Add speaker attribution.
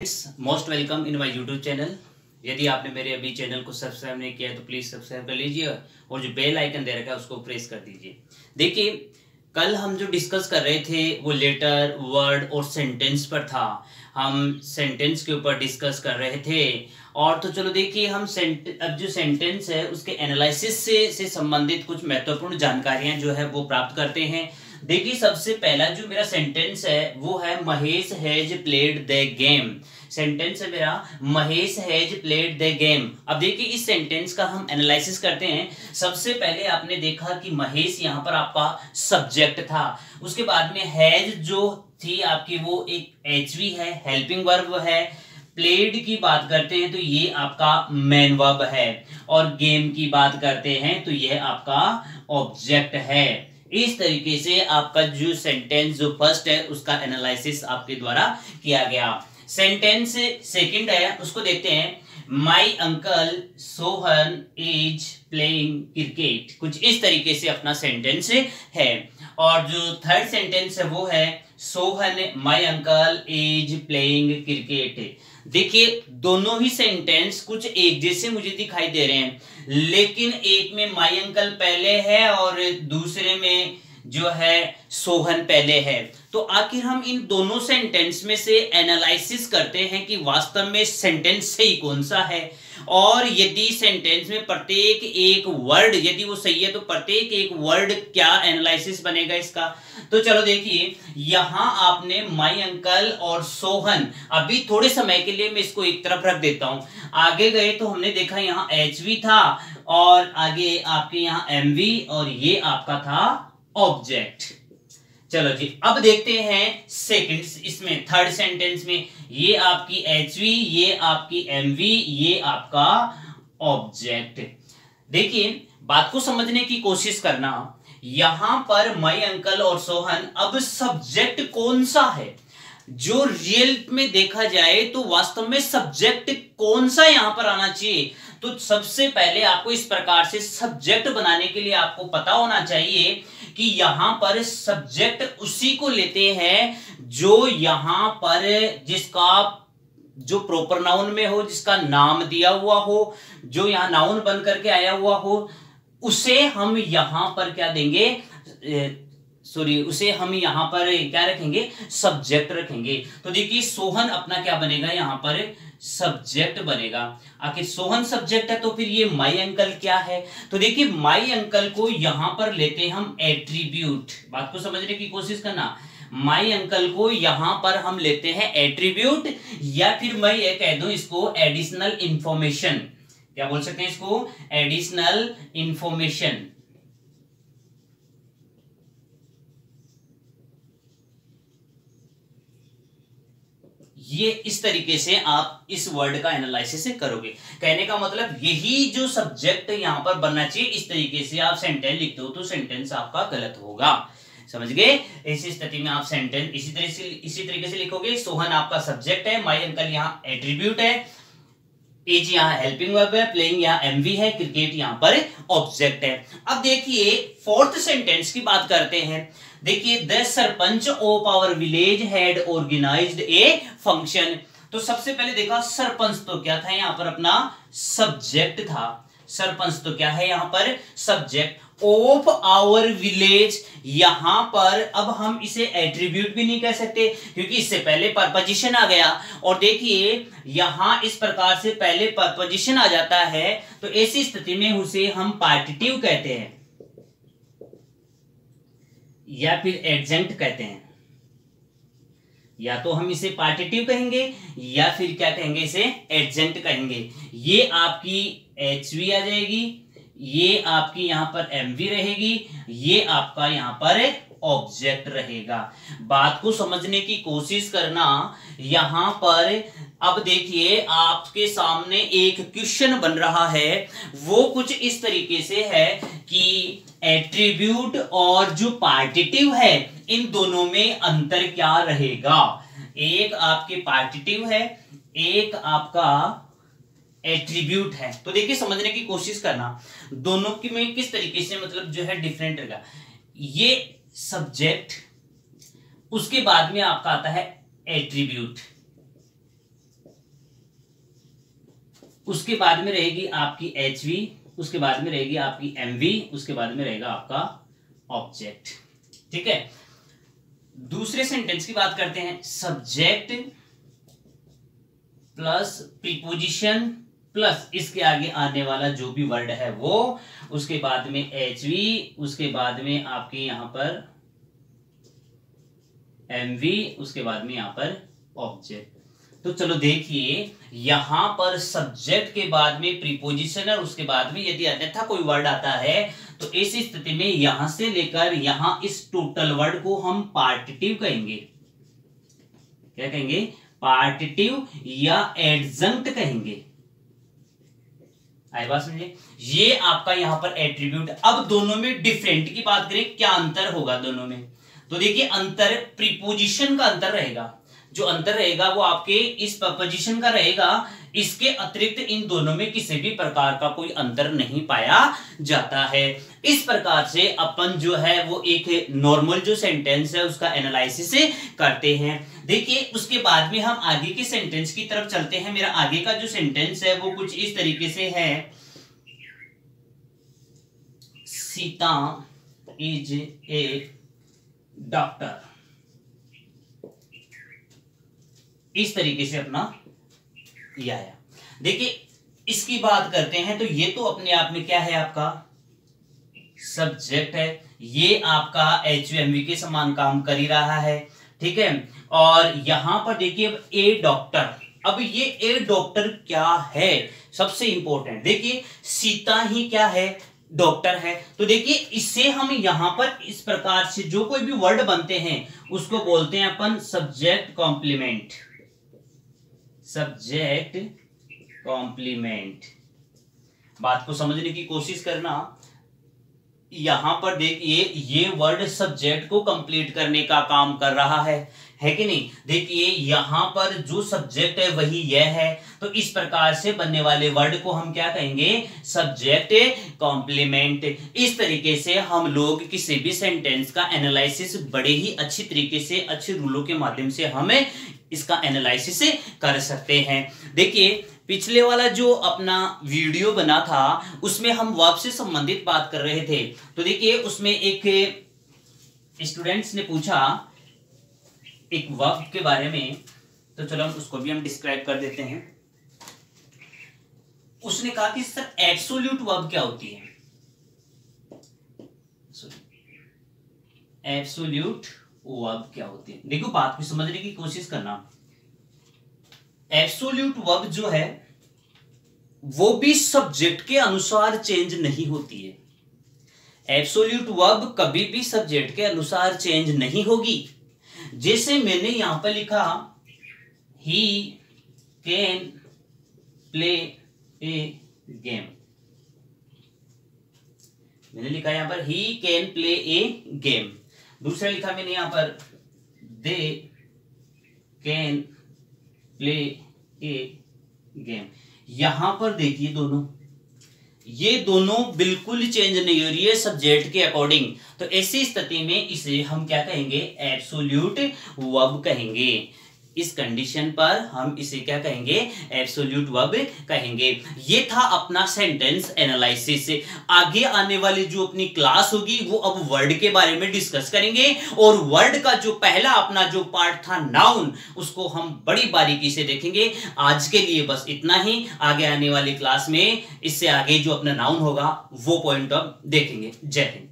Speaker 1: Most welcome in my YouTube channel. यदि आपने मेरे अभी चैनल को सब्सक्राइब नहीं किया है तो प्लीज़ सब्सक्राइब कर लीजिए और जो बेल आइकन दे रखा है उसको प्रेस कर दीजिए। देखिए, कल हम जो डिस्कस कर रहे थे वो लेटर, वर्ड और सेंटेंस पर था। हम सेंटेंस के ऊपर डिस्कस कर रहे थे और तो चलो देखिए, हम अब जो सेंटेंस है उसके एनालिसिस से संबंधित कुछ महत्वपूर्ण जानकारियां जो है वो प्राप्त करते हैं। देखिए, सबसे पहला जो मेरा सेंटेंस है वो है Mahesh has played the game. Sentence है मेरा Mahesh has played the game. अब देखिए, इस सेंटेंस का हम एनालिसिस करते हैं। सबसे पहले आपने देखा कि महेश यहाँ पर आपका सब्जेक्ट था, उसके बाद में हैज जो थी आपकी वो एक एचवी है, हेल्पिंग वर्ब है। प्लेड की बात करते हैं तो ये आपका मेन वर्ब है और गेम की बात करते हैं तो ये आपका ऑब्जेक्ट है। इस तरीके से आपका जो सेंटेंस जो फर्स्ट है उसका एनालिसिस आपके द्वारा किया गया। सेंटेंस सेकंड है, उसको देखते हैं। My uncle Sohan is playing cricket. कुछ इस तरीके से अपना सेंटेंस है। और जो थर्ड सेंटेंस है वो है Sohan my uncle is playing cricket. देखिए, दोनों ही सेंटेंस कुछ एक जैसे मुझे दिखाई दे रहे हैं, लेकिन एक में माई अंकल पहले है और दूसरे में जो है सोहन पहले है। तो आखिर हम इन दोनों सेंटेंस में से एनालिसिस करते हैं कि वास्तव में सेंटेंस सही कौन सा है, और यदि सेंटेंस में प्रत्येक एक वर्ड यदि वो सही है तो प्रत्येक एक वर्ड क्या एनालिसिस बनेगा इसका। तो चलो देखिए, यहां आपने माई अंकल और सोहन, अभी थोड़े समय के लिए मैं इसको एक तरफ रख देता हूं। आगे गए तो हमने देखा यहां एचवी था और आगे आपके यहां एमवी और ये आपका था ऑब्जेक्ट। चलो जी, अब देखते हैं सेकंड, इसमें थर्ड सेंटेंस में ये आपकी एचवी, ये आपकी एमवी, ये आपका ऑब्जेक्ट। देखिए, बात को समझने की कोशिश करना। यहां पर माई अंकल और सोहन, अब सब्जेक्ट कौन सा है जो रियल में देखा जाए तो वास्तव में सब्जेक्ट कौन सा यहां पर आना चाहिए। तो सबसे पहले आपको इस प्रकार से सब्जेक्ट बनाने के लिए आपको पता होना चाहिए कि यहां पर सब्जेक्ट उसी को लेते हैं जो यहां पर जिसका जो प्रोपर नाउन में हो, जिसका नाम दिया हुआ हो, जो यहां नाउन बन करके आया हुआ हो, उसे हम यहां पर क्या देंगे, उसे हम यहां पर क्या रखेंगे, सब्जेक्ट रखेंगे। तो देखिए, सोहन अपना क्या बनेगा, यहां पर सब्जेक्ट बनेगा। आखिर सोहन सब्जेक्ट है तो फिर ये माई अंकल क्या है। तो देखिए, माई अंकल को यहां पर लेते हम एट्रीब्यूट। बात को समझने की कोशिश करना। माई अंकल को यहां पर हम लेते हैं एट्रीब्यूट, या फिर मैं ये कह दूं इसको एडिशनल इंफॉर्मेशन। क्या बोल सकते हैं इसको, एडिशनल इंफॉर्मेशन। ये इस तरीके से आप इस वर्ड का एनालिसिस करोगे। कहने का मतलब यही जो सब्जेक्ट यहां पर बनना चाहिए, इस तरीके से आप सेंटेंस लिखते हो तो सेंटेंस आपका गलत होगा। समझ गए। इस स्थिति में आप सेंटेंस इसी तरीके से लिखोगे। सोहन आपका सब्जेक्ट है, माई अंकल यहां एट्रीब्यूट है, इज यहां हेल्पिंग वर्ब है, प्लेइंग यहां एमवी है, क्रिकेट यहां पर ऑब्जेक्ट है। अब देखिए, फोर्थ सेंटेंस की बात करते हैं। देखिए, the sarpanch of our village had organised a function. तो सबसे पहले देखा, सरपंच तो क्या था, यहां पर अपना सब्जेक्ट था। सरपंच तो क्या है, यहां पर सब्जेक्ट। ऑफ आवर विलेज, यहां पर अब हम इसे एट्रीब्यूट भी नहीं कह सकते क्योंकि इससे पहले परपोजिशन आ गया। और देखिए, यहां इस प्रकार से पहले परपोजिशन आ जाता है तो ऐसी स्थिति में उसे हम पार्टिटिव कहते हैं या फिर एडजेंक्ट कहते हैं। या तो हम इसे पार्टिटिव कहेंगे या फिर क्या कहेंगे, इसे एडजेंक्ट कहेंगे। ये आपकी एचवी आ जाएगी, ये आपकी यहां पर एमवी रहेगी, ये आपका यहां पर ऑब्जेक्ट रहेगा। बात को समझने की कोशिश करना। यहां पर अब देखिए, आपके सामने एक क्वेश्चन बन रहा है, वो कुछ इस तरीके से है कि एट्रीब्यूट और जो पार्टिटिव है इन दोनों में अंतर क्या रहेगा। एक आपके पार्टिटिव है, एक आपका एट्रीब्यूट है। तो देखिए, समझने की कोशिश करना, दोनों की में किस तरीके से मतलब जो है डिफरेंट रहेगा। ये सब्जेक्ट, उसके बाद में आपका आता है एट्रीब्यूट। उसके बाद में रहेगी आपकी HV, उसके बाद में रहेगी आपकी MV, उसके बाद में रहेगा आपका ऑब्जेक्ट। ठीक है, दूसरे सेंटेंस की बात करते हैं। सब्जेक्ट प्लस प्रीपोजिशन प्लस इसके आगे आने वाला जो भी वर्ड है वो, उसके बाद में HV, उसके बाद में आपके यहां पर MV, उसके बाद में यहां पर ऑब्जेक्ट। तो चलो देखिए, यहां पर सब्जेक्ट के बाद में प्रीपोजिशन और उसके बाद में यदि अन्यथा कोई वर्ड आता है तो इस स्थिति में यहां से लेकर यहां इस टोटल वर्ड को हम पार्टिटिव कहेंगे। क्या कहेंगे? पार्टिटिव या एडजंक्ट कहेंगे। आई बात समझे? ये आपका यहां पर एट्रीब्यूट। अब दोनों में डिफरेंट की बात करें, क्या अंतर होगा दोनों में? तो देखिए, अंतर प्रीपोजिशन का अंतर रहेगा। जो अंतर रहेगा वो आपके इस प्रपोजिशन का रहेगा। इसके अतिरिक्त इन दोनों में किसी भी प्रकार का कोई अंतर नहीं पाया जाता है। इस प्रकार से अपन जो है वो एक नॉर्मल जो सेंटेंस है उसका एनालिसिस करते हैं। देखिए, उसके बाद में हम आगे के सेंटेंस की तरफ चलते हैं। मेरा आगे का जो सेंटेंस है वो कुछ इस तरीके से है। Sita is a doctor. इस तरीके से अपना यह आया। देखिए, इसकी बात करते हैं तो ये तो अपने आप में क्या है? आपका सब्जेक्ट है। ये आपका HVMV के समान काम कर ही रहा है। ठीक है, और यहां पर देखिए ए डॉक्टर। अब ये ए डॉक्टर क्या है? सबसे इंपॉर्टेंट देखिए, सीता ही क्या है? डॉक्टर है। तो देखिए, इससे हम यहां पर इस प्रकार से जो कोई भी वर्ड बनते हैं उसको बोलते हैं अपन सब्जेक्ट कॉम्प्लीमेंट। Subject complement. बात को समझने की कोशिश करना। यहां पर देखिए, ये वर्ड सब्जेक्ट को कंप्लीट करने का काम कर रहा है कि नहीं? देखिए, यहां पर जो सब्जेक्ट है वही यह है। तो इस प्रकार से बनने वाले वर्ड को हम क्या कहेंगे? Subject complement. इस तरीके से हम लोग किसी भी सेंटेंस का एनालिसिस बड़े ही अच्छी तरीके से, अच्छे रूलों के माध्यम से हमें इसका एनालिसिस कर सकते हैं। देखिए, पिछले वाला जो अपना वीडियो बना था उसमें हम वर्ब से संबंधित बात कर रहे थे। तो देखिए, उसमें एक स्टूडेंट्स ने पूछा एक वर्ब के बारे में, तो चलो उसको भी हम डिस्क्राइब कर देते हैं। उसने कहा कि सर एब्सोल्यूट वर्ब क्या होती है? एब्सोल्यूट वर्ब क्या होती है? देखो, बात को समझने की कोशिश करना। एब्सोल्यूट वर्ब जो है वो भी सब्जेक्ट के अनुसार चेंज नहीं होती है। एब्सोल्यूट वर्ब कभी भी सब्जेक्ट के अनुसार चेंज नहीं होगी। जैसे मैंने यहां पर लिखा, he can play A game. मैंने लिखा यहां पर he can play A game. दूसरा लिखा मैंने यहां पर, they can play A game. यहां पर देखिए, ये दोनों बिल्कुल चेंज नहीं हो रही है सब्जेक्ट के अकॉर्डिंग। तो ऐसी स्थिति में इसे हम क्या कहेंगे? एब्सोल्यूट वर्ब कहेंगे। इस कंडीशन पर हम इसे क्या कहेंगे? एब्सोल्यूट वर्ब कहेंगे। ये था अपना सेंटेंस एनालिसिस। आगे आने वाली जो अपनी क्लास होगी वो अब वर्ड के बारे में डिस्कस करेंगे, और वर्ड का जो पहला अपना जो पार्ट था नाउन, उसको हम बड़ी बारीकी से देखेंगे। आज के लिए बस इतना ही। आगे आने वाली क्लास में इससे आगे जो अपना नाउन होगा वो पॉइंट ऑफ देखेंगे। जय हिंद।